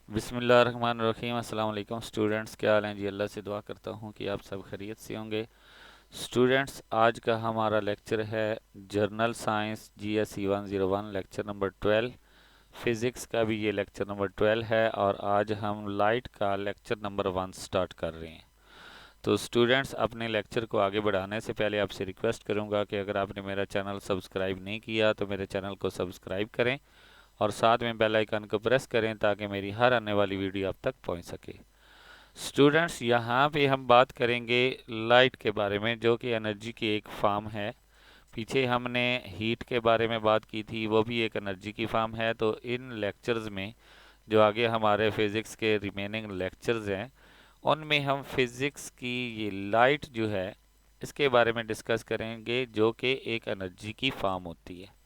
बिस्मिल्लाहिर्रहमानिर्रहीम। अस्सलाम वालेकुम स्टूडेंट्स, क्या हाल हैं जी। अल्लाह से दुआ करता हूँ कि आप सब खैरियत से होंगे। स्टूडेंट्स, आज का हमारा लेक्चर है journal science GSE 101 lecture number 12। Physics का भी ये लेक्चर नंबर 12 है और आज हम लाइट का लेक्चर नंबर 1 स्टार्ट कर रहे हैं। तो स्टूडेंट्स, अपने लेक्चर को आगे बढ़ाने से पहले आपसे रिक्वेस्ट करूँगा कि अगर आपने मेरा चैनल सब्सक्राइब नहीं किया तो मेरे चैनल को सब्सक्राइब करें और साथ में बेल आइकन को प्रेस करें ताकि मेरी हर आने वाली वीडियो आप तक पहुंच सके। स्टूडेंट्स, यहाँ पे हम बात करेंगे लाइट के बारे में, जो कि एनर्जी की एक फॉर्म है। पीछे हमने हीट के बारे में बात की थी, वो भी एक एनर्जी की फॉर्म है। तो इन लेक्चर्स में जो आगे हमारे फिज़िक्स के रिमेनिंग लेक्चर्स हैं उनमें हम फिज़िक्स की ये लाइट जो है इसके बारे में डिस्कस करेंगे, जो कि एक एनर्जी की फॉर्म होती है।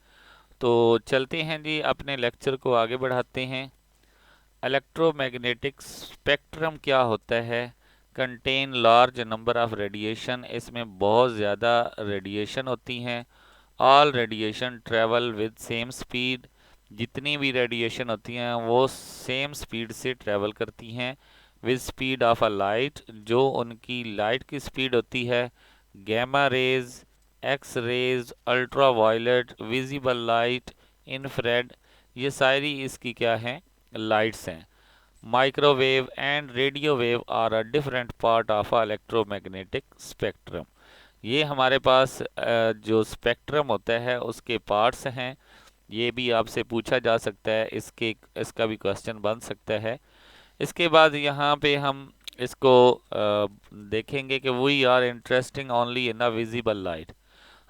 तो चलते हैं जी, अपने लेक्चर को आगे बढ़ाते हैं। इलेक्ट्रोमैग्नेटिक स्पेक्ट्रम क्या होता है? Contain large number of radiation, इसमें बहुत ज़्यादा रेडिएशन होती हैं। All radiation travel with same speed, जितनी भी रेडिएशन होती हैं वो सेम स्पीड से ट्रेवल करती हैं with speed of a light, जो उनकी लाइट की स्पीड होती है। Gamma rays, X rays, ultraviolet, visible light, infrared, ये सारी इसकी क्या हैं? लाइट्स हैं। Microwave and radio wave are a different part of a electromagnetic spectrum. ये हमारे पास जो स्पेक्ट्रम होता है उसके पार्ट्स हैं। ये भी आपसे पूछा जा सकता है, इसका भी क्वेश्चन बन सकता है। इसके बाद यहाँ पे हम इसको देखेंगे कि we are interesting only in a visible light.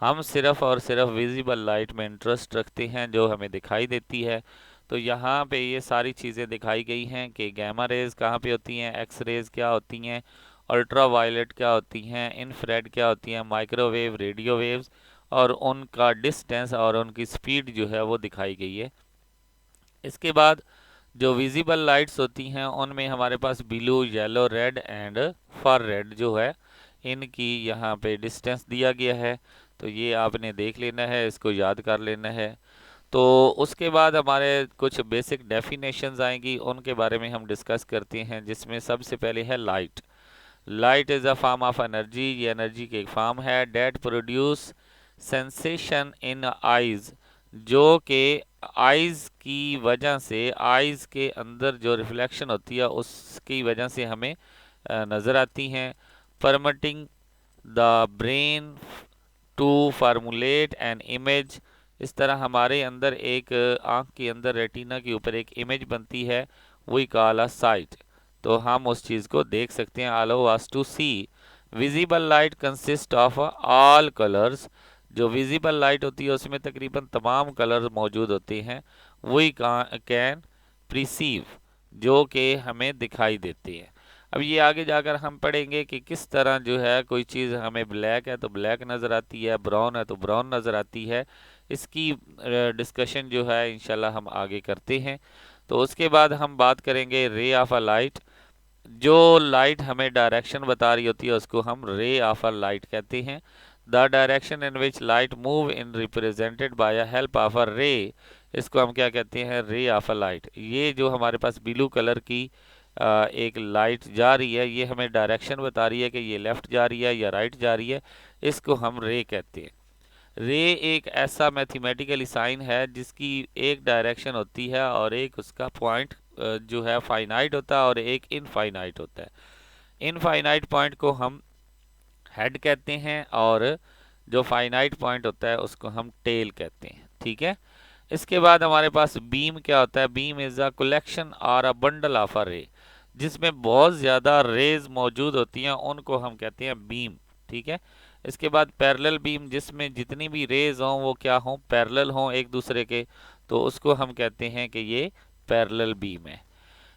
हम सिर्फ और सिर्फ विजिबल लाइट में इंटरेस्ट रखते हैं जो हमें दिखाई देती है। तो यहाँ पे ये सारी चीज़ें दिखाई गई हैं कि गैमा रेज कहाँ पे होती हैं, एक्स रेज क्या होती हैं, अल्ट्रा वायलेट क्या होती हैं, इन्फ्रारेड क्या होती हैं, माइक्रोवेव, रेडियो वेव्स, और उनका डिस्टेंस और उनकी स्पीड जो है वो दिखाई गई है। इसके बाद जो विजिबल लाइट्स होती हैं उनमें हमारे पास blue, yellow, red and far red जो है, इनकी यहाँ पे डिस्टेंस दिया गया है। तो ये आपने देख लेना है, इसको याद कर लेना है। तो उसके बाद हमारे कुछ बेसिक डेफिनेशंस आएंगी, उनके बारे में हम डिस्कस करते हैं, जिसमें सबसे पहले है light. Light is a form of energy, ये एनर्जी की एक फॉर्म है। That produce sensation in eyes, जो कि आइज की वजह से, आइज के अंदर जो रिफ्लेक्शन होती है उसकी वजह से हमें नज़र आती हैं। Permitting the brain to formulate an image, इस तरह हमारे अंदर एक आँख के अंदर रेटिना के ऊपर एक इमेज बनती है, वही कॉल अ साइट। तो हम उस चीज़ को देख सकते हैं। Allow us to see visible light consist of all colours, जो विजिबल लाइट होती है उसमें तकरीबन तमाम कलर मौजूद होते हैं। वही कैन प्रिसीव, जो कि हमें दिखाई देती है। अब ये आगे जाकर हम पढ़ेंगे कि किस तरह जो है कोई चीज़ हमें ब्लैक है तो ब्लैक नज़र आती है, ब्राउन है तो ब्राउन नज़र आती है। इसकी डिस्कशन जो है इंशाल्लाह हम आगे करते हैं। तो उसके बाद हम बात करेंगे रे ऑफ अ लाइट। जो लाइट हमें डायरेक्शन बता रही होती है उसको हम रे ऑफ अ लाइट कहते हैं। The direction in which light move in represented by a help of a रे, इसको हम क्या कहते हैं? रे ऑफ अ लाइट। ये जो हमारे पास ब्लू कलर की एक लाइट जा रही है, ये हमें डायरेक्शन बता रही है कि ये लेफ्ट जा रही है या राइट जा रही है, इसको हम रे कहते हैं। रे एक ऐसा मैथमेटिकली साइन है जिसकी एक डायरेक्शन होती है और एक उसका पॉइंट जो है फाइनाइट होता है और एक इनफाइनाइट होता है। इनफाइनाइट पॉइंट को हम हेड कहते हैं और जो फाइनाइट पॉइंट होता है उसको हम टेल कहते हैं। ठीक है। इसके बाद हमारे पास बीम क्या होता है? बीम इज अ कलेक्शन और अ बंडल ऑफ अ रे, जिसमें बहुत ज़्यादा रेज मौजूद होती हैं उनको हम कहते हैं बीम। ठीक है। इसके बाद पैरेलल बीम, जिसमें जितनी भी रेज हों वो क्या हों? पैरेलल हों एक दूसरे के, तो उसको हम कहते हैं कि ये पैरेलल बीम है।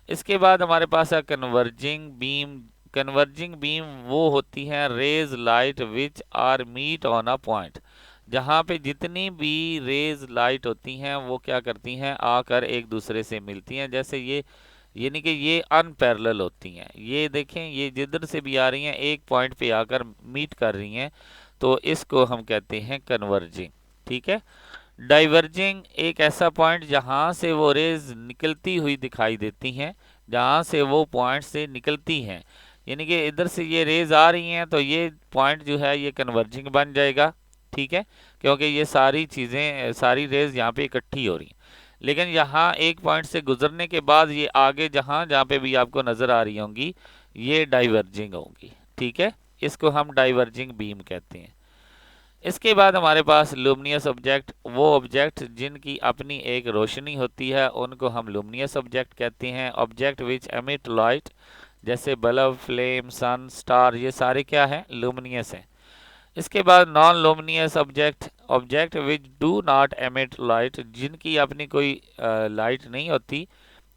इसके बाद हमारे पास है कन्वर्जिंग बीम। कन्वर्जिंग बीम वो होती हैं rays light which are meet on a point, जहाँ पे जितनी भी रेज लाइट होती हैं वो क्या करती हैं? आकर एक दूसरे से मिलती हैं। जैसे ये, यानी कि ये अनपैरेलल होती हैं। ये देखें, ये जिधर से भी आ रही हैं एक पॉइंट पे आकर मीट कर रही हैं, तो इसको हम कहते हैं कन्वर्जिंग। ठीक है। डाइवर्जिंग एक ऐसा पॉइंट जहां से वो रेज निकलती हुई दिखाई देती हैं, जहाँ से वो पॉइंट से निकलती हैं, यानी कि इधर से ये रेज आ रही हैं तो ये पॉइंट जो है ये कन्वर्जिंग बन जाएगा, ठीक है, क्योंकि ये सारी चीज़ें सारी रेज यहाँ पे इकट्ठी हो रही हैं। लेकिन यहाँ एक पॉइंट से गुजरने के बाद ये आगे जहाँ जहाँ पे भी आपको नज़र आ रही होंगी ये डाइवर्जिंग होंगी, ठीक है, इसको हम डाइवर्जिंग बीम कहते हैं। इसके बाद हमारे पास लुमिनियस ऑब्जेक्ट, वो ऑब्जेक्ट जिनकी अपनी एक रोशनी होती है उनको हम लुमिनियस ऑब्जेक्ट कहते हैं। ऑब्जेक्ट विच एमिट लाइट, जैसे बल्ब, फ्लेम, सन, स्टार, ये सारे क्या हैं, लुमिनियस हैं। इसके बाद non luminous object, object which do not emit light, जिनकी अपनी कोई लाइट नहीं होती,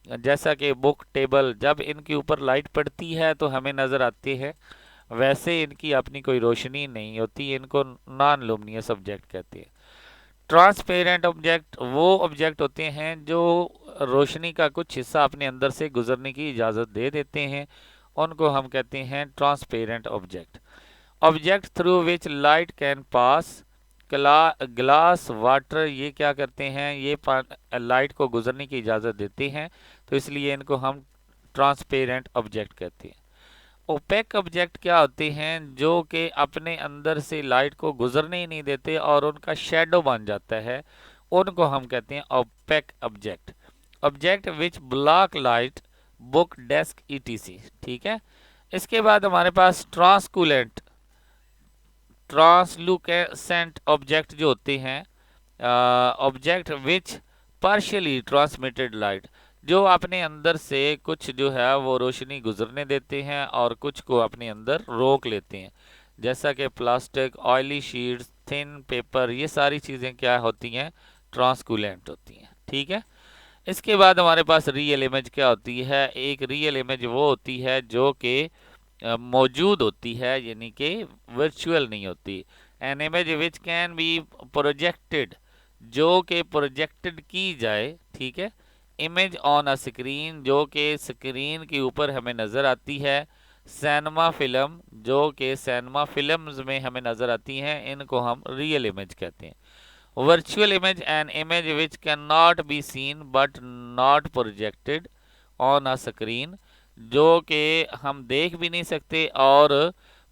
जैसा कि बुक, टेबल, जब इनके ऊपर लाइट पड़ती है तो हमें नज़र आती है, वैसे इनकी अपनी कोई रोशनी नहीं होती, इनको नॉन लुमिनियस ऑब्जेक्ट कहते हैं। ट्रांसपेरेंट ऑब्जेक्ट वो ऑब्जेक्ट होते हैं जो रोशनी का कुछ हिस्सा अपने अंदर से गुजरने की इजाज़त दे देते हैं, उनको हम कहते हैं transparent object. Object through which light can pass, glass, water, ये क्या करते हैं, ये लाइट को गुजरने की इजाज़त देते हैं, तो इसलिए इनको हम ट्रांसपेरेंट ऑब्जेक्ट कहते हैं। ओपेक ऑब्जेक्ट क्या होते हैं, जो कि अपने अंदर से लाइट को गुजरने ही नहीं देते और उनका शेडो बन जाता है, उनको हम कहते हैं opaque object. Object which block light, book, desk, etc, ठीक है। इसके बाद हमारे पास ट्रांसकुलेंट, ट्रांसलूसेंट ऑब्जेक्ट जो होते हैं, object which partially transmitted light, जो अपने अंदर से कुछ जो है वो रोशनी गुजरने देते हैं और कुछ को अपने अंदर रोक लेते हैं, जैसा कि plastic, oily sheets, thin paper, ये सारी चीज़ें क्या होती हैं, ट्रांसकुलेंट होती हैं, ठीक है। इसके बाद हमारे पास रियल इमेज क्या होती है, एक रियल इमेज वो होती है जो कि मौजूद होती है, यानी कि वर्चुअल नहीं होती। An image which can be projected, जो कि प्रोजेक्टेड की जाए, ठीक है। इमेज ऑन अ स्क्रीन, जो कि स्क्रीन के ऊपर हमें नज़र आती है। सिनेमा फिल्म, जो कि सिनेमा फिल्म्स में हमें नज़र आती हैं, इनको हम रियल इमेज कहते हैं। Virtual image, an image which can not be seen but not projected on a screen, जो कि हम देख भी नहीं सकते और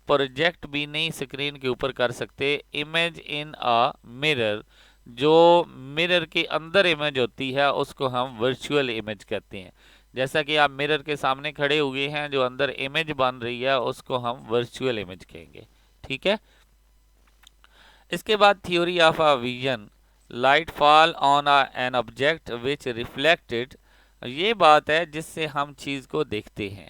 प्रोजेक्ट भी नहीं स्क्रीन के ऊपर कर सकते। इमेज इन अ मिरर, जो मिरर के अंदर इमेज होती है उसको हम वर्चुअल इमेज कहते हैं। जैसा कि आप मिरर के सामने खड़े हुए हैं, जो अंदर इमेज बन रही है उसको हम वर्चुअल इमेज कहेंगे, ठीक है। इसके बाद theory of a vision, light fall on an object which reflected, ये बात है जिससे हम चीज़ को देखते हैं।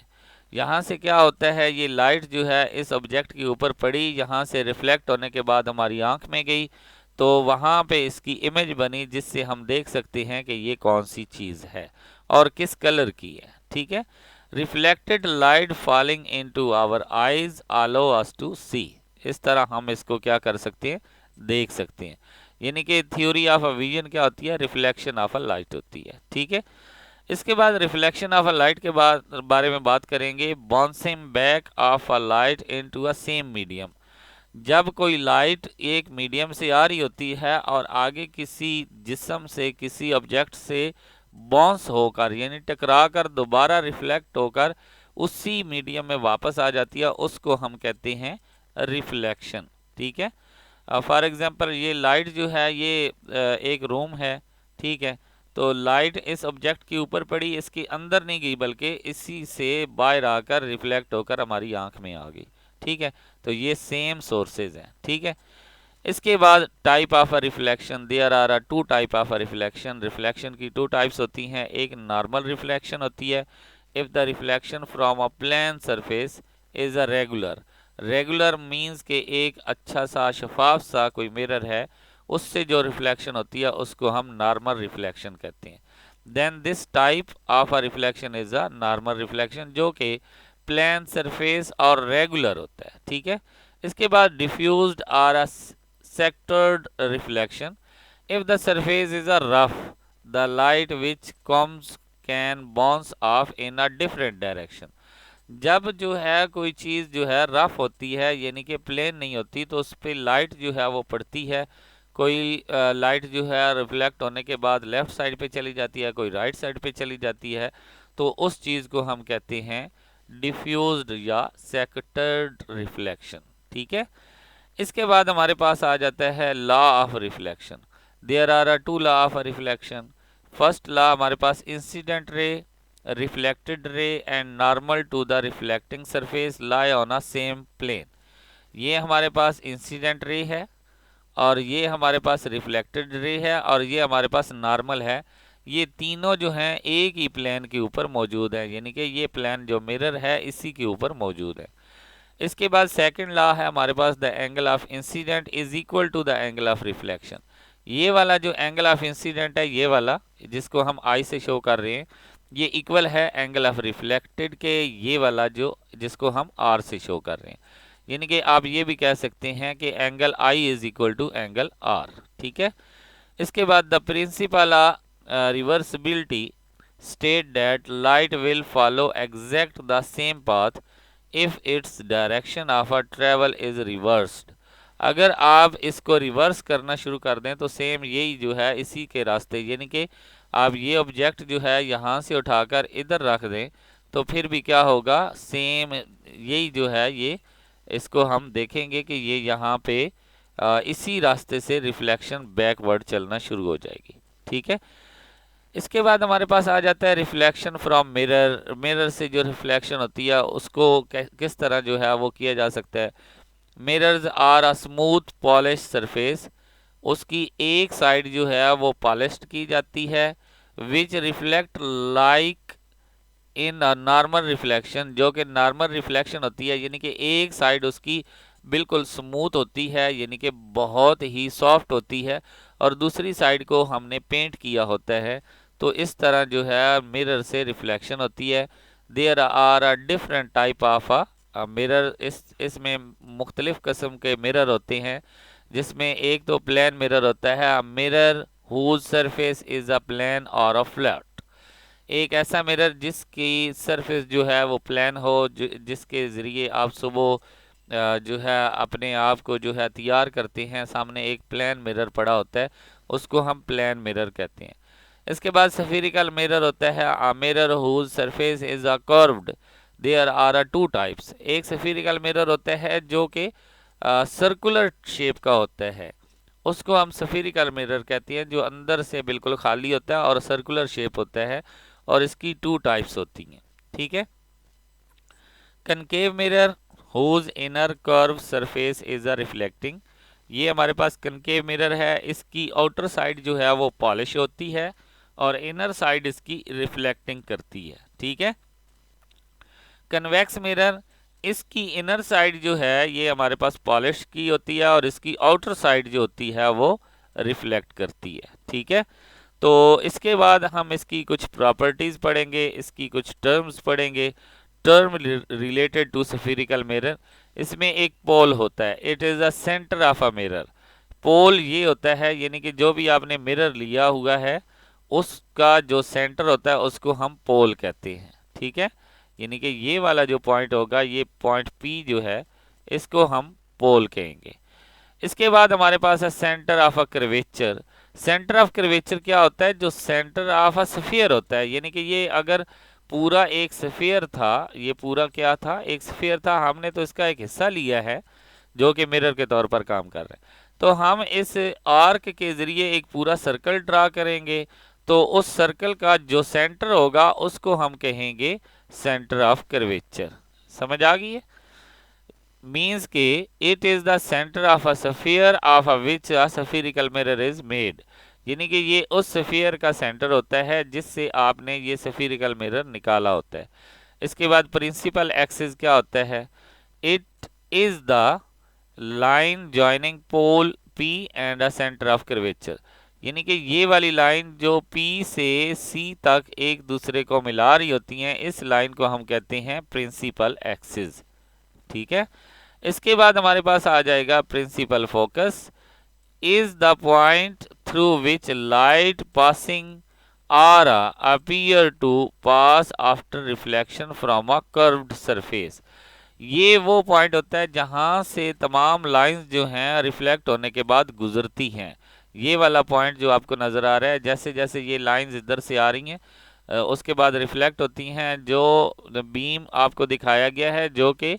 यहाँ से क्या होता है, ये लाइट जो है इस ऑब्जेक्ट के ऊपर पड़ी, यहाँ से रिफ्लेक्ट होने के बाद हमारी आंख में गई, तो वहाँ पे इसकी इमेज बनी जिससे हम देख सकते हैं कि ये कौन सी चीज़ है और किस कलर की है, ठीक है। Reflected light falling into our eyes allow us to see, इस तरह हम इसको क्या कर सकते हैं, देख सकते हैं। यानी कि थ्योरी ऑफ अ विजन क्या होती है, रिफ्लेक्शन ऑफ अ लाइट होती है, ठीक है। इसके बाद रिफ्लेक्शन ऑफ अ लाइट के बारे में बात करेंगे। Bouncing back of a light into a same medium, जब कोई लाइट एक मीडियम से आ रही होती है और आगे किसी जिस्म से, किसी ऑब्जेक्ट से बाउंस होकर, यानी टकरा कर दोबारा रिफ्लेक्ट होकर उसी मीडियम में वापस आ जाती है, उसको हम कहते हैं रिफ्लेक्शन, ठीक है। फॉर एग्जांपल ये लाइट जो है ये एक रूम है, ठीक है, तो लाइट इस ऑब्जेक्ट के ऊपर पड़ी, इसके अंदर नहीं गई बल्कि इसी से बाहर आकर रिफ्लेक्ट होकर हमारी आंख में आ गई, ठीक है। तो ये सेम सोर्सेज हैं, ठीक है। इसके बाद type of a reflection, there are a two type of a reflection, reflection की टू टाइप्स होती हैं। एक नॉर्मल रिफ्लेक्शन होती है, if the reflection from a plane surface is a regular, regular means के एक अच्छा सा शफाफ सा कोई मिरर है, उससे जो रिफ्लेक्शन होती है उसको हम नॉर्मल रिफ्लेक्शन कहते हैं। Then this type of a reflection is a normal reflection, जो कि प्लेन सरफेस और रेगुलर होता है, ठीक है। इसके बाद diffused or a sectored reflection, if the surface is a rough, the light which comes can bounce off in a different direction, जब जो है कोई चीज़ जो है रफ होती है यानी कि प्लेन नहीं होती, तो उस पर लाइट जो है वो पड़ती है। कोई लाइट जो है रिफ्लेक्ट होने के बाद लेफ्ट साइड पे चली जाती है, कोई राइट साइड पे चली जाती है, तो उस चीज़ को हम कहते हैं डिफ्यूज्ड या सेक्टर्ड रिफ्लेक्शन। ठीक है, इसके बाद हमारे पास आ जाता है law of reflection. There are two law of reflection. First law हमारे पास incident ray, reflected ray and normal to the reflecting surface lie on a same plane. ये हमारे पास इंसिडेंट रे है, और ये हमारे पास रिफ्लेक्टेड रे है, और ये हमारे पास नॉर्मल है। ये तीनों जो हैं एक ही प्लेन के ऊपर मौजूद है, यानी कि ये प्लेन जो मिरर है इसी के ऊपर मौजूद है। इसके बाद सेकंड लॉ है हमारे पास the angle of incident is equal to the angle of reflection. ये वाला जो एंगल ऑफ इंसिडेंट है, ये वाला जिसको हम आई से शो कर रहे हैं, ये इक्वल है एंगल ऑफ रिफ्लेक्टेड के ये वाला जो जिसको हम आर से शो कर रहे हैं। यानी कि आप ये भी कह सकते हैं कि angle I is equal to angle R. ठीक है, इसके बाद the principle reversibility state that light will follow exact the same path if its direction of a travel is reversed. अगर आप इसको रिवर्स करना शुरू कर दें तो सेम यही जो है इसी के रास्ते, यानी कि आप ये ऑब्जेक्ट जो है यहाँ से उठाकर इधर रख दें तो फिर भी क्या होगा, सेम यही जो है ये इसको हम देखेंगे कि ये यहाँ पे इसी रास्ते से रिफ्लेक्शन बैकवर्ड चलना शुरू हो जाएगी। ठीक है, इसके बाद हमारे पास आ जाता है रिफ्लेक्शन फ्रॉम मिरर। मिरर से जो रिफ्लेक्शन होती है उसको किस तरह जो है वो किया जा सकता है। Mirrors are a smooth polish surface, उसकी एक साइड जो है वो पॉलिश्ड की जाती है, which reflect like in normal reflection, जो कि नॉर्मल रिफ्लेक्शन होती है, यानी कि एक साइड उसकी बिल्कुल स्मूथ होती है, यानी कि बहुत ही सॉफ्ट होती है, और दूसरी साइड को हमने पेंट किया होता है। तो इस तरह जो है मिरर से रिफ्लेक्शन होती है। There are a different type of mirror, इसमें मुख्तलिफ किस्म के मिरर होते हैं, जिसमें एक तो प्लेन मिरर होता है, mirror whose surface is a plane or a flat. एक ऐसा मिरर जिसकी सरफेस जो है वो प्लेन हो, जिसके ज़रिए आप सुबह जो है अपने आप को जो है तैयार करते हैं, सामने एक प्लेन मिरर पड़ा होता है, उसको हम प्लेन मिरर कहते हैं। इसके बाद सफेरिकल मिरर होता है, a mirror whose surface is a curved. There are a two types. एक सफेरिकल मिरर होता है जो कि सर्कुलर शेप का होता है, उसको हम सफेरिकल मिरर कहते हैं, जो अंदर से बिल्कुल खाली होता है और सर्कुलर शेप होता है, और इसकी टू टाइप्स होती हैं। ठीक है, concave mirror whose inner curve surface is a reflecting. ये हमारे पास कनकेव मिरर है, इसकी आउटर साइड जो है वो पॉलिश होती है और इनर साइड इसकी रिफ्लेक्टिंग करती है। ठीक है, कन्वेक्स मिरर, इसकी इनर साइड जो है ये हमारे पास पॉलिश की होती है और इसकी आउटर साइड जो होती है वो रिफ्लेक्ट करती है। ठीक है, तो इसके बाद हम इसकी कुछ प्रॉपर्टीज़ पढ़ेंगे, इसकी कुछ टर्म्स पढ़ेंगे। Term related to spherical mirror, इसमें एक पोल होता है, it is the centre of a mirror. Pole ये होता है, यानी कि जो भी आपने मिरर लिया हुआ है उसका जो सेंटर होता है उसको हम पोल कहते हैं। ठीक है, यानी कि ये वाला जो पॉइंट होगा, ये पॉइंट पी जो है इसको हम पोल कहेंगे। इसके बाद हमारे पास है centre of a curvature. Centre of curvature क्या होता है, जो सेंटर ऑफ अ स्फीयर होता है, यानी कि ये अगर पूरा एक स्फीयर था, ये पूरा क्या था, एक स्फीयर था, हमने तो इसका एक हिस्सा लिया है जो कि मिरर के तौर पर काम कर रहा है, तो हम इस आर्क के जरिए एक पूरा सर्कल ड्रा करेंगे, तो उस सर्कल का जो सेंटर होगा उसको हम कहेंगे सेंटर ऑफ कर्वेचर। समझ आ गई है? मीन्स के it is the centre of a sphere of which a spherical mirror is made, यानी कि ये उस स्फीयर का सेंटर होता है जिससे आपने ये स्फेरिकल मिरर निकाला होता है। इसके बाद प्रिंसिपल एक्सिस क्या होता है, it is the line joining pole P and a centre of curvature, यानी कि ये वाली लाइन जो P से C तक एक दूसरे को मिला रही होती हैं, इस लाइन को हम कहते हैं प्रिंसिपल एक्सिस। ठीक है, इसके बाद हमारे पास आ जाएगा principal focus, is the point through which light passing are appear to pass after reflection from a curved surface. ये वो पॉइंट होता है जहां से तमाम लाइंस जो हैं रिफ्लेक्ट होने के बाद गुजरती हैं। ये वाला पॉइंट जो आपको नजर आ रहा है, जैसे जैसे ये लाइंस इधर से आ रही हैं, उसके बाद रिफ्लेक्ट होती हैं। जो बीम आपको दिखाया गया है जो कि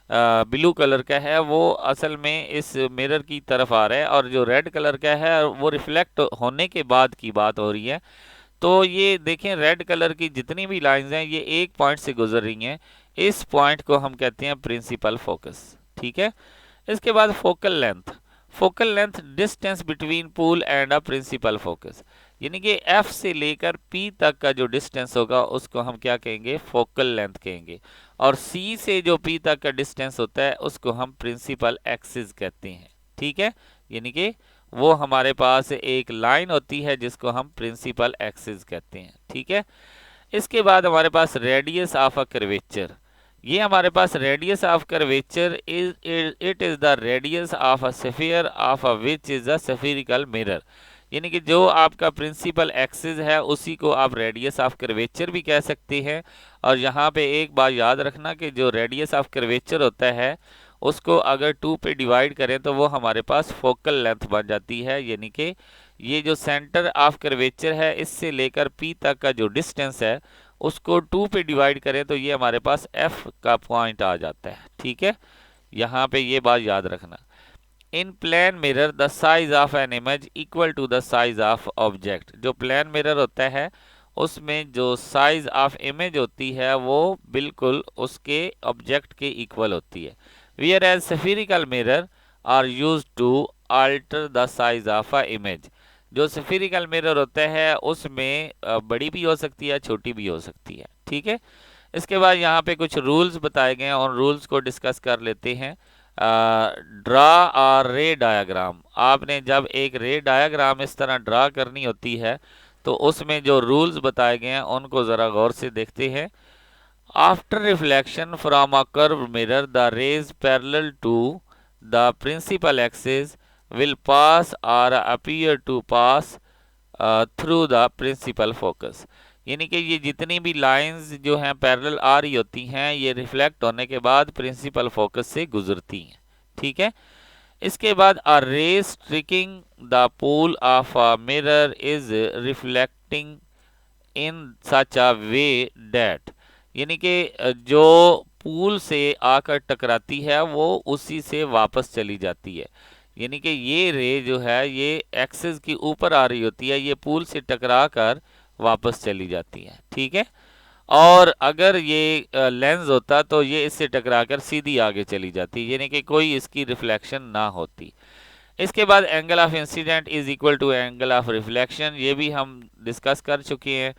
ब्लू कलर का है, वो असल में इस मिरर की तरफ आ रहा है, और जो रेड कलर का है वो रिफ्लेक्ट होने के बाद की बात हो रही है। तो ये देखें, रेड कलर की जितनी भी लाइंस हैं ये एक पॉइंट से गुजर रही हैं। इस पॉइंट को हम कहते हैं प्रिंसिपल फोकस। ठीक है। इसके बाद focal length. Focal length distance between pole and a principal focus, यानी कि एफ से लेकर पी तक का जो डिस्टेंस होगा उसको हम क्या कहेंगे, फोकल लेंथ कहेंगे। और सी से जो पी तक का डिस्टेंस होता है उसको हम प्रिंसिपल एक्सिस कहते हैं। ठीक है, यानी कि वो हमारे पास एक लाइन होती है जिसको हम प्रिंसिपल एक्सिस कहते हैं। ठीक है। इसके बाद हमारे पास रेडियस ऑफ अ कर्वेचर। ये हमारे पास radius of curvature it is the radius of a sphere of a which is a spherical mirror, यानी कि जो आपका प्रिंसिपल एक्सिस है उसी को आप रेडियस ऑफ कर्वेचर भी कह सकते हैं। और यहाँ पे एक बात याद रखना कि जो रेडियस ऑफ कर्वेचर होता है उसको अगर 2 पे डिवाइड करें तो वो हमारे पास फोकल लेंथ बन जाती है, यानी कि ये जो सेंटर ऑफ कर्वेचर है इससे लेकर पी तक का जो डिस्टेंस है उसको 2 पे डिवाइड करें तो ये हमारे पास एफ का पॉइंट आ जाता है। ठीक है, यहाँ पे ये बात याद रखना। In plane mirror the size of an image equal to the size of object. जो प्लेन मिरर होता है उसमें जो साइज ऑफ इमेज होती है वो बिल्कुल उसके ऑब्जेक्ट के इक्वल होती है। Whereas spherical mirror are use to alter the size of a image. जो स्फेरिकल मिरर होता है उसमें बड़ी भी हो सकती है, छोटी भी हो सकती है। ठीक है। इसके बाद यहाँ पे कुछ रूल्स बताए गए हैं और रूल्स को डिस्कस कर लेते हैं। ड्रा और रे डायग्राम। आपने जब एक रे डायग्राम इस तरह ड्रा करनी होती है तो उसमें जो रूल्स बताए गए हैं उनको ज़रा गौर से देखते हैं। After reflection from a curve mirror the rays parallel to the principal axis will pass or appear to pass through the principal focus, यानी कि ये जितनी भी लाइंस जो हैं पैरेलल आ रही होती हैं ये रिफ्लेक्ट होने के बाद प्रिंसिपल फोकस से गुजरती हैं। ठीक है। इसके बाद a ray striking the pole of a mirror is reflecting in such a way that, यानी कि जो पूल से आकर टकराती है वो उसी से वापस चली जाती है, यानी कि ये रे जो है ये एक्सिस की ऊपर आ रही होती है, ये पूल से टकरा कर वापस चली जाती है। ठीक है। और अगर ये लेंस होता तो ये इससे टकराकर सीधी आगे चली जाती, यानी कि कोई इसकी रिफ्लेक्शन ना होती। इसके बाद angle of incident is equal to angle of reflection, ये भी हम डिस्कस कर चुके हैं।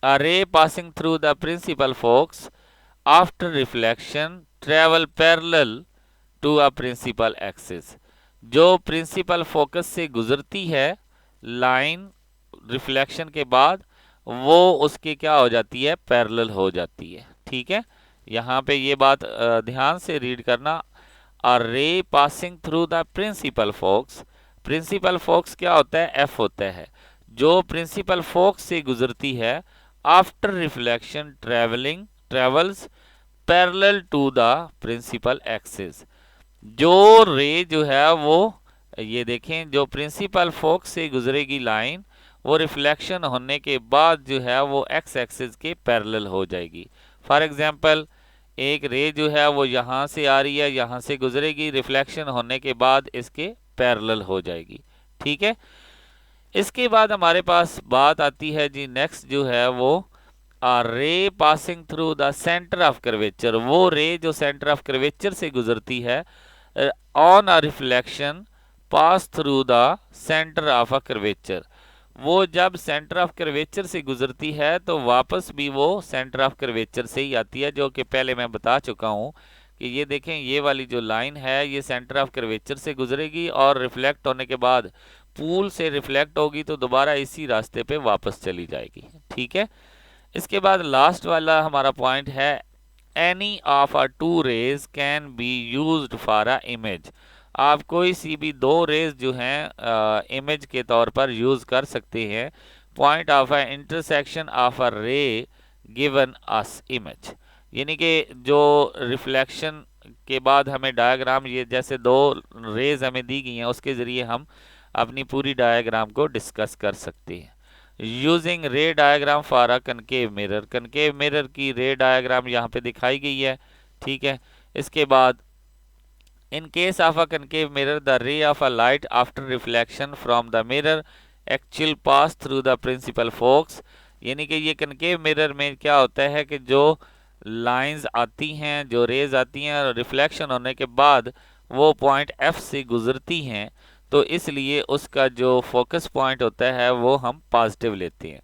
A ray passing through the principal focus after reflection travel parallel to a principal axis. जो प्रिंसिपल फोकस से गुजरती है लाइन रिफ्लेक्शन के बाद वो उसके क्या हो जाती है, पैरेलल हो जाती है। ठीक है, यहाँ पे ये बात ध्यान से रीड करना। A ray passing through the principal focus, principal focus क्या होता है, एफ होता है। जो प्रिंसिपल फोकस से गुजरती है after reflection travels parallel to the principal axis. जो रे जो है वो, ये देखें, जो प्रिंसिपल फोकस से गुजरेगी लाइन वो रिफ्लेक्शन होने के बाद जो है वो एक्स एक्सिस के पैरेलल हो जाएगी। फॉर एग्जांपल एक रे जो है वो यहाँ से आ रही है, यहाँ से गुजरेगी, रिफ्लेक्शन होने के बाद इसके पैरेलल हो जाएगी। ठीक है। इसके बाद हमारे पास बात आती है जी नेक्स्ट जो है वो रे passing through the centre of curvature. वो रे जो सेंटर ऑफ कर्वेचर से गुजरती है on a reflection pass through the centre of a curvature. वो जब सेंटर ऑफ कर्वेचर से गुजरती है तो वापस भी वो सेंटर ऑफ कर्वेचर से ही आती है, जो कि पहले मैं बता चुका हूँ कि ये देखें ये वाली जो लाइन है ये सेंटर ऑफ कर्वेचर से गुजरेगी और रिफ्लेक्ट होने के बाद पूल से रिफ्लेक्ट होगी तो दोबारा इसी रास्ते पे वापस चली जाएगी। ठीक है। इसके बाद लास्ट वाला हमारा पॉइंट है any of a two rays can be used for a image. आप कोई सी भी दो रेज जो हैं इमेज के तौर पर यूज कर सकते हैं। Point of a intersection of a रे गिवन अस इमेज, यानी कि जो रिफ्लेक्शन के बाद हमें डायग्राम, ये जैसे दो रेज हमें दी गई हैं उसके ज़रिए हम अपनी पूरी डायग्राम को डिस्कस कर सकते हैं। यूजिंग रे diagram for a concave mirror, concave mirror की रे डायग्राम यहाँ पे दिखाई गई है, ठीक है। इसके बाद in case of a concave mirror, the ray of a light after reflection from the mirror actual pass through the principal forks, यानी कि ये कनकेव मिरर में क्या होता है कि जो लाइंस आती हैं, जो रेज आती हैं और रिफ्लेक्शन होने के बाद वो पॉइंट एफ से गुजरती हैं, तो इसलिए उसका जो फोकस पॉइंट होता है वो हम पॉजिटिव लेते हैं।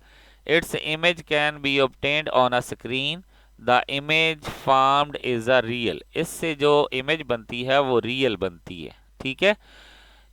Its image can be obtained on a screen, the image formed is a real, इससे जो इमेज बनती है वो रियल बनती है, ठीक है।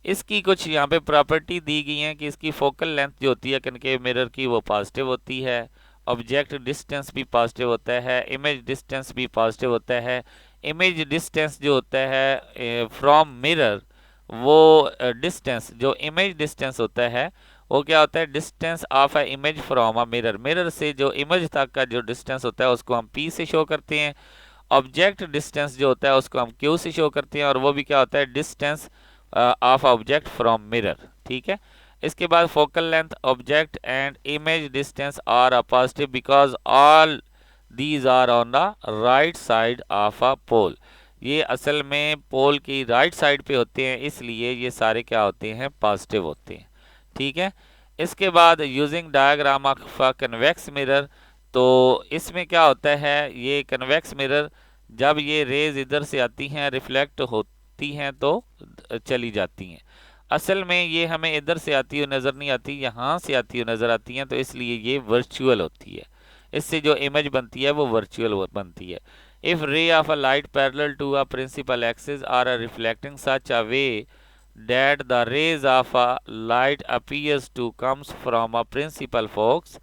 इसकी कुछ यहाँ पे प्रॉपर्टी दी गई है कि इसकी फोकल लेंथ जो होती है कनकेव मिरर की वो पॉजिटिव होती है, ऑब्जेक्ट डिस्टेंस भी पॉजिटिव होता है, इमेज डिस्टेंस भी पॉजिटिव होता है। इमेज डिस्टेंस जो होता है फ्रॉम मिरर, वो डिस्टेंस जो इमेज डिस्टेंस होता है वो क्या होता है, distance of a image from a mirror, mirror से जो इमेज तक का जो डिस्टेंस होता है उसको हम P से शो करते हैं। ऑब्जेक्ट डिस्टेंस जो होता है उसको हम Q से शो करते हैं, और वो भी क्या होता है, distance of object from mirror, ठीक है। इसके बाद focal length, object and image distance are a positive because all these are on the right side of a pole, ये असल में पोल की राइट साइड पे होते हैं, इसलिए ये सारे क्या होते हैं, पॉजिटिव होते हैं, ठीक है। इसके बाद using diagram of a convex mirror, तो इसमें क्या होता है, ये कन्वेक्स मिरर जब ये रेज इधर से आती हैं रिफ्लेक्ट होती हैं तो चली जाती हैं, असल में ये हमें इधर से आती हुई नज़र नहीं आती, यहाँ से आती हुई नज़र आती हैं, तो इसलिए ये वर्चुअल होती है, इससे जो इमेज बनती है वो वर्चुअल बनती है। If ray of a light parallel to a principal axis are reflecting such a way that the rays of a light appears to comes from a principal focus,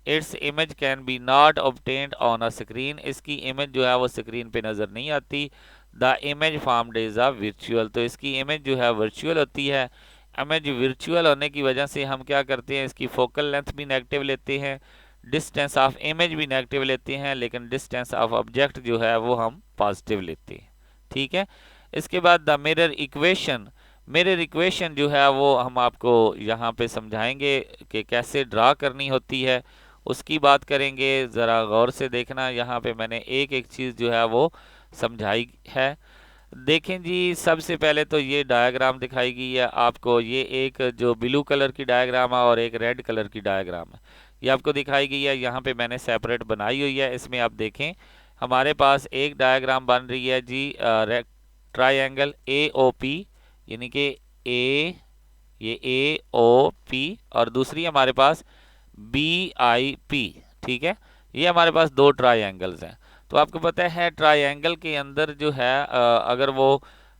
its image can be not obtained on a screen, इसकी image जो है वो screen पे नज़र नहीं आती। The image formed is a virtual, तो इसकी इमेज जो है वर्चुअल होती है। इमेज वर्चुअल होने की वजह से हम क्या करते हैं, इसकी फोकल लेंथ भी नेगेटिव लेते हैं, डिस्टेंस ऑफ इमेज भी नेगेटिव लेते हैं, लेकिन डिस्टेंस ऑफ ऑब्जेक्ट जो है वो हम पॉजिटिव लेते हैं, ठीक है। इसके बाद the mirror equation, mirror equation जो है वो हम आपको यहाँ पे समझाएंगे कि कैसे ड्रा करनी होती है, उसकी बात करेंगे। ज़रा गौर से देखना, यहाँ पे मैंने एक एक चीज़ जो है वो समझाई है। देखें जी, सबसे पहले तो ये डायग्राम दिखाई गई है आपको, ये एक जो ब्लू कलर की डायग्राम है और एक रेड कलर की डायग्राम है, ये आपको दिखाई गई है। यहाँ पे मैंने सेपरेट बनाई हुई है, इसमें आप देखें हमारे पास एक डायग्राम बन रही है जी ट्राइंगल AOP, यानी कि ये AOP, और दूसरी हमारे पास BIP, ठीक है। ये हमारे पास दो ट्राइंगल्स हैं। तो आपको पता है ट्राइंगल के अंदर जो है अगर वो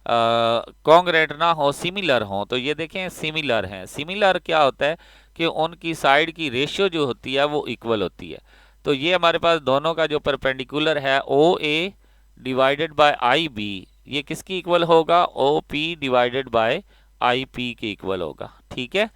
कॉन्ग्रेट ना हो, सिमिलर हो, तो ये देखें सिमिलर हैं। सिमिलर क्या होता है कि उनकी साइड की रेशियो जो होती है वो इक्वल होती है। तो ये हमारे पास दोनों का जो परपेंडिकुलर है OA डिवाइडेड बाय IB, ये किसकी इक्वल होगा, OP डिवाइडेड बाय IP के इक्वल होगा, ठीक है।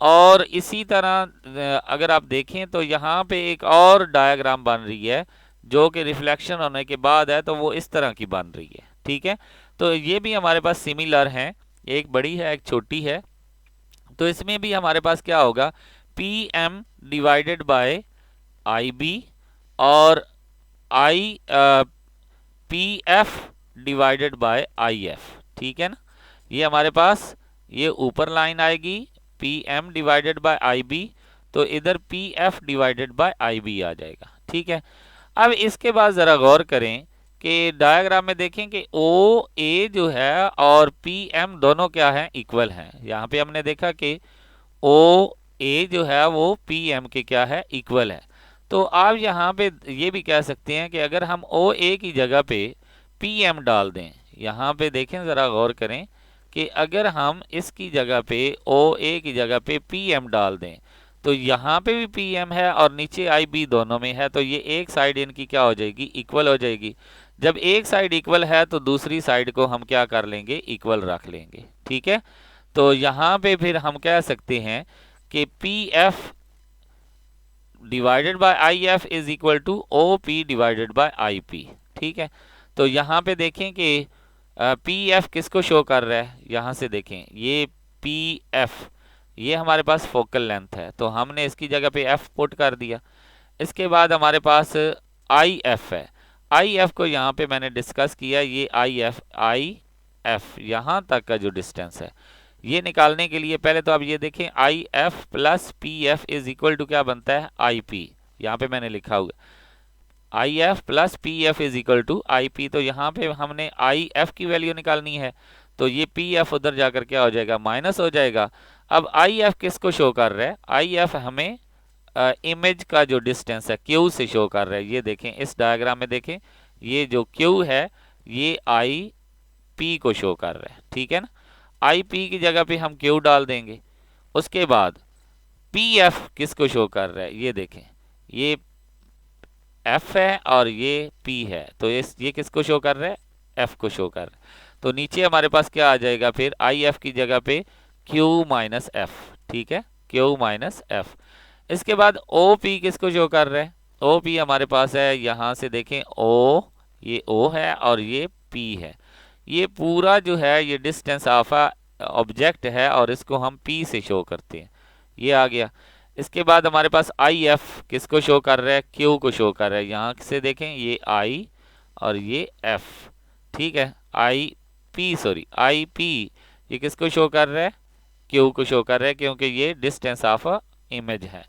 और इसी तरह अगर आप देखें तो यहाँ पे एक और डायग्राम बन रही है जो कि रिफ्लेक्शन होने के बाद है, तो वो इस तरह की बन रही है, ठीक है। तो ये भी हमारे पास सिमिलर हैं, एक बड़ी है एक छोटी है। तो इसमें भी हमारे पास क्या होगा, PM डिवाइडेड बाय IB और PF डिवाइडेड बाय IF, ठीक है ना। ये हमारे पास ये ऊपर लाइन आएगी PM डिवाइडेड बाय IB, तो इधर PF डिवाइडेड बाय IB आ जाएगा, ठीक है। अब इसके बाद ज़रा गौर करें कि डायग्राम में देखें कि OA जो है और PM दोनों क्या हैं, इक्वल हैं। यहाँ पे हमने देखा कि OA जो है वो PM के क्या है, इक्वल है। तो आप यहाँ पे ये भी कह सकते हैं कि अगर हम OA की जगह पे PM डाल दें, यहाँ पे देखें ज़रा गौर करें कि अगर हम इसकी जगह पे OA की जगह पे PM डाल दें, तो यहाँ पे भी PM है और नीचे IB दोनों में है, तो ये एक साइड इनकी क्या हो जाएगी, इक्वल हो जाएगी। जब एक साइड इक्वल है तो दूसरी साइड को हम क्या कर लेंगे, इक्वल रख लेंगे, ठीक है। तो यहाँ पे फिर हम कह सकते हैं कि PF divided by IF is equal to OP divided by IP, ठीक है। तो यहाँ पे देखें कि PF किसको शो कर रहा है, यहाँ से देखें ये PF ये हमारे पास फोकल लेंथ है, तो हमने इसकी जगह पे f पुट कर दिया। इसके बाद हमारे पास आई एफ है। आई एफ को यहाँ पे मैंने डिस्कस किया, ये आई एफ यहाँ तक का जो डिस्टेंस है, ये निकालने के लिए पहले तो आप ये देखें, I F plus P F is equal to क्या बनता है, आई पी। यहाँ पे मैंने लिखा हुआ I F plus P F is equal to I P. तो यहाँ पे हमने आई एफ की वैल्यू निकालनी है, तो ये पी एफ उधर जाकर क्या हो जाएगा, माइनस हो जाएगा। अब आई एफ किसको शो कर रहा है, आई एफ हमें इमेज का जो डिस्टेंस है क्यू से शो कर रहा है। ये देखें इस डायग्राम में देखें, ये जो क्यू है ये आई पी को शो कर रहा है, ठीक है ना। आई पी की जगह पे हम क्यू डाल देंगे। उसके बाद पी एफ किसको शो कर रहा है, ये देखें, ये एफ है और ये पी है, तो ये किसको शो कर रहा है, एफ को शो कर रहा है। तो नीचे हमारे पास क्या आ जाएगा, फिर आई एफ की जगह पे क्यू माइनस एफ, ठीक है, क्यू माइनस एफ। इसके बाद ओ पी किसको शो कर रहा है, ओ पी हमारे पास है, यहां से देखें ओ, ये ओ है और ये पी है। ये पूरा जो है ये डिस्टेंस ऑफ ऑब्जेक्ट है और इसको हम पी से शो करते हैं, ये आ गया। इसके बाद हमारे पास आई एफ किसको शो कर रहा है, क्यू को शो कर रहा है। यहाँ से देखें ये आई और ये एफ, ठीक है, I P, sorry I P, ये किसको शो कर रहा है, क्यू को शो कर रहा है, क्योंकि ये डिस्टेंस ऑफ इमेज है।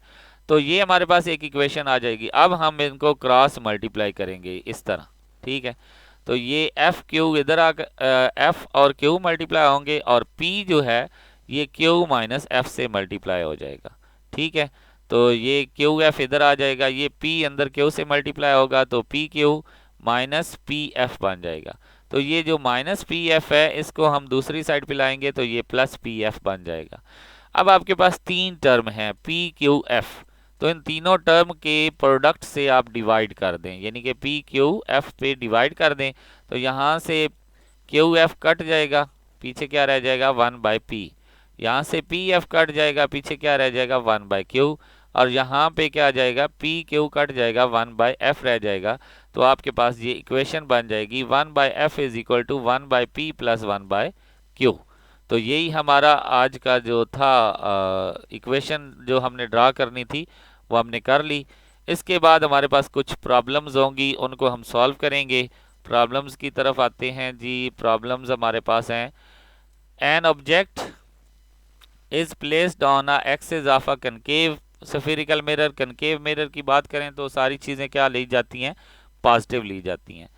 तो ये हमारे पास एक इक्वेशन आ जाएगी। अब हम इनको क्रॉस मल्टीप्लाई करेंगे इस तरह, ठीक है। तो ये एफ क्यू इधर एफ और क्यू मल्टीप्लाई होंगे और पी जो है ये क्यू माइनस एफ से मल्टीप्लाई हो जाएगा, ठीक है। तो ये क्यू एफ इधर आ जाएगा, ये पी अंदर क्यू से मल्टीप्लाई होगा तो P Q minus P F बन जाएगा। तो ये जो माइनस पी एफ है इसको हम दूसरी साइड पे लाएंगे तो ये प्लस पी एफ बन जाएगा। अब आपके पास तीन टर्म हैं पी क्यू एफ, तो इन तीनों टर्म के प्रोडक्ट से आप डिवाइड कर दें, यानी कि पी क्यू एफ पे डिवाइड कर दें। तो यहाँ से क्यू एफ कट जाएगा, पीछे क्या रह जाएगा, वन बाय पी। यहाँ से पी एफ कट जाएगा, पीछे क्या रह जाएगा, वन बाय क्यू। और यहाँ पे क्या आ जाएगा, पी क्यू कट जाएगा, वन बाय एफ रह जाएगा। तो आपके पास ये इक्वेशन बन जाएगी, one by F is equal to one by P plus one by Q. तो यही हमारा आज का जो था इक्वेशन जो हमने ड्रा करनी थी वो हमने कर ली। इसके बाद हमारे पास कुछ प्रॉब्लम्स होंगी, उनको हम सॉल्व करेंगे। प्रॉब्लम्स की तरफ आते हैं जी। प्रॉब्लम्स हमारे पास हैं, an object is placed on a axis of a concave spherical mirror. Concave mirror की बात करें तो सारी चीज़ें क्या ली जाती हैं, पॉजिटिव ली जाती हैं।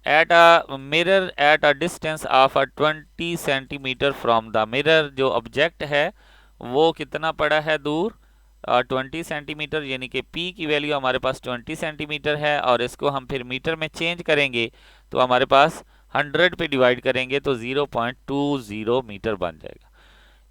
At a mirror at a distance of a 20 centimetre from the mirror, जो ऑब्जेक्ट है वो कितना पड़ा है दूर, 20 सेंटीमीटर, यानी कि P की वैल्यू हमारे पास 20 सेंटीमीटर है और इसको हम फिर मीटर में चेंज करेंगे तो हमारे पास 100 पे डिवाइड करेंगे तो 0.20 मीटर बन जाएगा।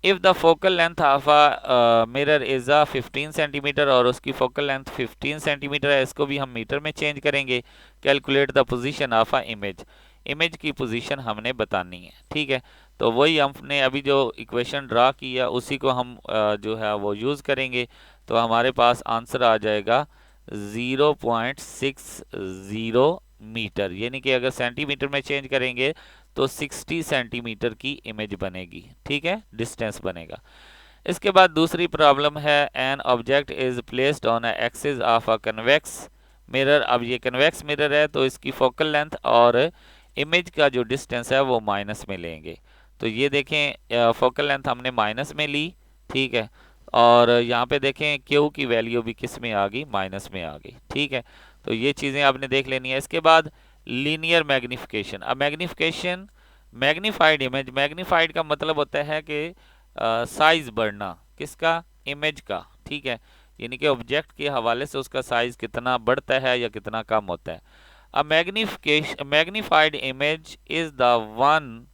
If the focal length of a mirror is a 15 centimetre, और उसकी फोकल लेंथ 15 सेंटीमीटर है, इसको भी हम मीटर में चेंज करेंगे। Calculate the position of a image, image की पोजीशन हमने बतानी है, ठीक है। तो वही हमने अभी जो इक्वेशन ड्रा किया उसी को हम जो है वो यूज़ करेंगे। तो हमारे पास आंसर आ जाएगा 0.60 मीटर, यानी कि अगर सेंटीमीटर में चेंज करेंगे तो 60 सेंटीमीटर की इमेज बनेगी, ठीक है, डिस्टेंस बनेगा। इसके बाद दूसरी प्रॉब्लम है, an object is placed on a axis of a convex mirror. अब ये कन्वेक्स मिरर है तो इसकी फोकल लेंथ और इमेज का जो डिस्टेंस है वो माइनस में लेंगे। तो ये देखें फोकल लेंथ हमने माइनस में ली, ठीक है, और यहाँ पे देखें क्यू की वैल्यू भी किस में आ गई, माइनस में आ गई, ठीक है। तो ये चीज़ें आपने देख लेनी है। इसके बाद लीनियर मैग्निफिकेशन। अब मैग्निफिकेशन, मैग्नीफाइड इमेज, मैग्नीफाइड का मतलब होता है कि साइज बढ़ना, किसका, इमेज का, ठीक है, यानी कि ऑब्जेक्ट के हवाले से उसका साइज कितना बढ़ता है या कितना कम होता है। A magnified image is the one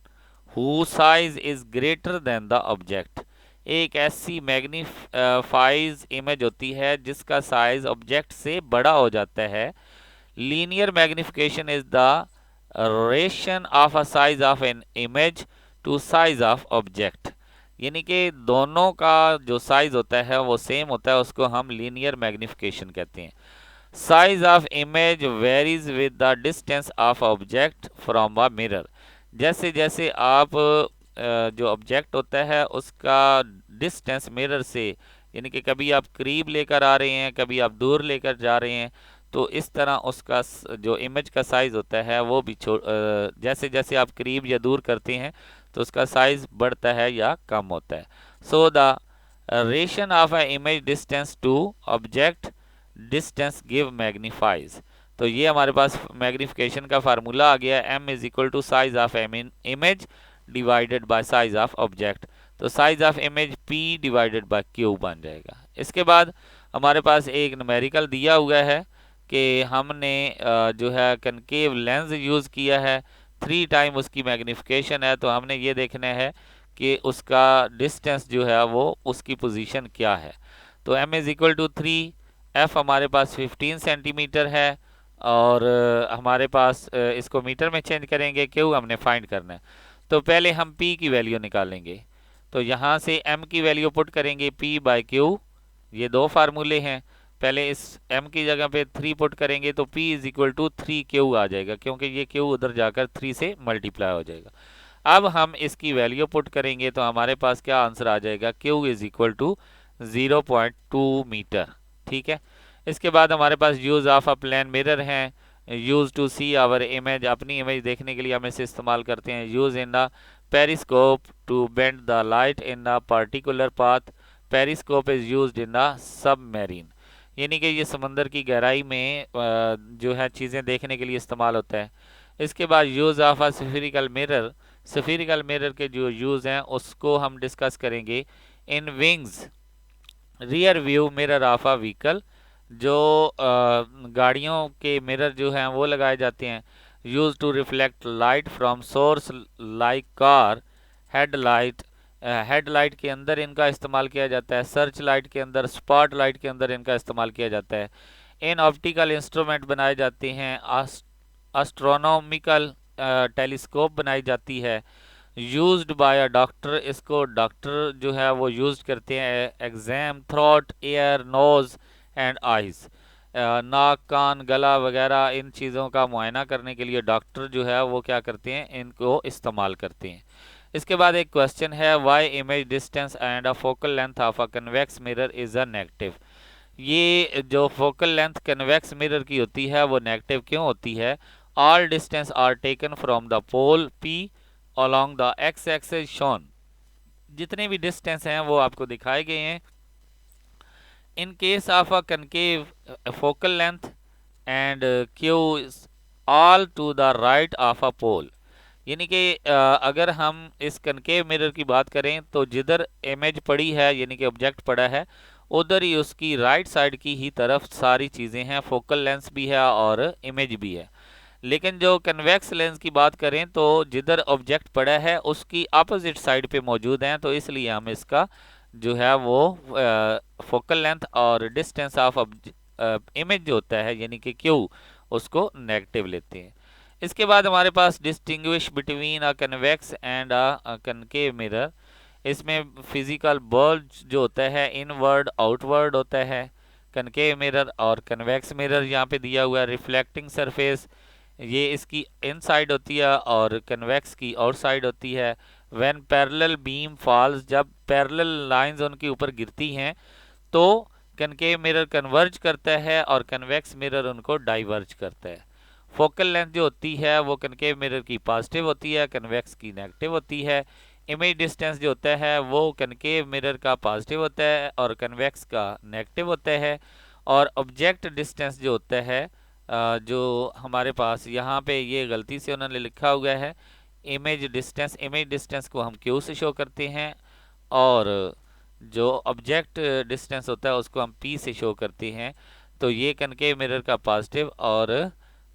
who size is greater than the object. एक ऐसी मैग्नीफाइज इमेज होती है जिसका साइज ऑब्जेक्ट से बड़ा हो जाता है। लीनियर मैग्निफिकेशन इज द रेशन of a size of an image to size of object, यानी कि दोनों का जो साइज होता है वो सेम होता है, उसको हम लीनियर मैग्निफिकेशन कहते हैं। Size of image varies with the distance of object from a mirror. जैसे जैसे आप जो ऑब्जेक्ट होता है उसका डिस्टेंस मिरर से, यानी कि कभी आप करीब लेकर आ रहे हैं, कभी आप दूर लेकर जा रहे हैं, तो इस तरह उसका जो इमेज का साइज़ होता है वो भी जैसे जैसे आप करीब या दूर करते हैं तो उसका साइज़ बढ़ता है या कम होता है। सो द रेशन of a image distance to object distance give magnifies. तो ये हमारे पास मैग्निफिकेशन का फार्मूला आ गया, m is equal to size of image divided by size of object. तो size of image p divided by q बन जाएगा। इसके बाद हमारे पास एक न्यूमेरिकल दिया हुआ है कि हमने जो है कनकेव लेंस यूज़ किया है, 3 टाइम उसकी मैग्निफिकेशन है, तो हमने ये देखना है कि उसका डिस्टेंस जो है वो उसकी पोजीशन क्या है। तो m is equal to 3, f हमारे पास 15 सेंटीमीटर है, और हमारे पास इसको मीटर में चेंज करेंगे, q हमने फाइंड करना है। तो पहले हम p की वैल्यू निकालेंगे, तो यहाँ से m की वैल्यू पुट करेंगे p बाई q। ये दो फार्मूले हैं, पहले इस m की जगह पे 3 पुट करेंगे तो p is equal to 3q आ जाएगा, क्योंकि ये q उधर जाकर 3 से मल्टीप्लाई हो जाएगा। अब हम इसकी वैल्यू पुट करेंगे तो हमारे पास क्या आंसर आ जाएगा, q is equal to 0.2 metre. ठीक है। इसके बाद हमारे पास use of a plane mirror है, use to see our image, अपनी इमेज देखने के लिए हम इसे इस्तेमाल करते हैं। Use in the periscope to bend the light in the particular path, periscope is used in the submarine, यानी कि ये समंदर की गहराई में जो है चीज़ें देखने के लिए इस्तेमाल होता है। इसके बाद use of a spherical mirror, spherical mirror के जो यूज़ हैं उसको हम डिस्कस करेंगे। In wings rear view mirror of a vehicle, जो गाड़ियों के मिरर जो हैं वो लगाए जाते हैं। Use to reflect light from source like car headlight, headlight के अंदर इनका इस्तेमाल किया जाता है, सर्च लाइट के अंदर, स्पॉट लाइट के अंदर इनका इस्तेमाल किया जाता है। इन ऑप्टिकल इंस्ट्रूमेंट बनाए जाते हैं, एस्ट्रोनॉमिकल टेलीस्कोप बनाई जाती है। यूज्ड बाय अ डॉक्टर, इसको डॉक्टर जो है वो यूज करते हैं। Exam throat ear nose and eyes, नाक कान गला वगैरह इन चीज़ों का मुआयना करने के लिए डॉक्टर जो है वो क्या करते हैं, इनको इस्तेमाल करते हैं। इसके बाद एक क्वेश्चन है, why image distance and a focal length of a convex mirror is a negative. ये जो फोकल लेंथ कन्वेक्स मिरर की होती है वो नेगेटिव क्यों होती है। All distance are taken from the pole p along the x axis shown, जितने भी डिस्टेंस हैं वो आपको दिखाए गए हैं। In case of a concave focal length and q all to the right of a pole, यानी कि अगर हम इस कनकेव मिरर की बात करें तो जिधर इमेज पड़ी है यानी कि ऑब्जेक्ट पड़ा है उधर ही उसकी राइट साइड की ही तरफ सारी चीज़ें हैं, फोकल लेंथ भी है और इमेज भी है। लेकिन जो कन्वेक्स लेंस की बात करें तो जिधर ऑब्जेक्ट पड़ा है उसकी अपोजिट साइड पे मौजूद हैं, तो इसलिए हम इसका जो है वो फोकल लेंथ और डिस्टेंस ऑफ इमेज जो होता है यानी कि क्यू उसको नेगेटिव लेते हैं। इसके बाद हमारे पास distinguish between a convex and a concave mirror, इसमें फिजिकल बल्ब जो होता है इनवर्ड आउटवर्ड होता है। कनकेव मिरर और कन्वेक्स मिरर यहाँ पे दिया हुआ है। रिफ्लेक्टिंग सरफेस ये इसकी इनसाइड होती है और कन्वेक्स की आउटसाइड होती है। व्हेन पैरेलल बीम फॉल्स, जब पैरेलल लाइंस उनके ऊपर गिरती हैं तो कनकेव मिरर कन्वर्ज करता है और कन्वेक्स मिरर उनको डाइवर्ज करता है। फोकल लेंथ जो होती है वो कनकेव मिरर की पॉजिटिव होती है, कन्वेक्स की नेगेटिव होती है। इमेज डिस्टेंस जो होता है वो कनकेव मिरर का पॉजिटिव होता है और कन्वेक्स का नेगेटिव होता है। और ऑब्जेक्ट डिस्टेंस जो होता है जो हमारे पास यहाँ पे ये गलती से उन्होंने लिखा हुआ है इमेज डिस्टेंस, इमेज डिस्टेंस को हम क्यू से शो करते हैं और जो ऑब्जेक्ट डिस्टेंस होता है उसको हम पी से शो करते हैं। तो ये कनकेव मिरर का पॉजिटिव और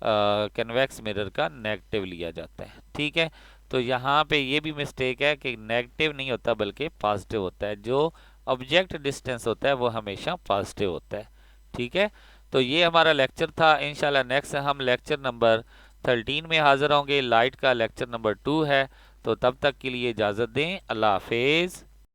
कन्वेक्स मिरर का नेगेटिव लिया जाता है। ठीक है, तो यहाँ पे ये भी मिस्टेक है कि नेगेटिव नहीं होता बल्कि पॉजिटिव होता है, जो ऑब्जेक्ट डिस्टेंस होता है वो हमेशा पॉजिटिव होता है। ठीक है, तो ये हमारा लेक्चर था। इंशाल्लाह नेक्स्ट हम लेक्चर नंबर 13 में हाजिर होंगे। लाइट का लेक्चर नंबर 2 है, तो तब तक के लिए इजाज़त दें। अल्लाह हाफिज़।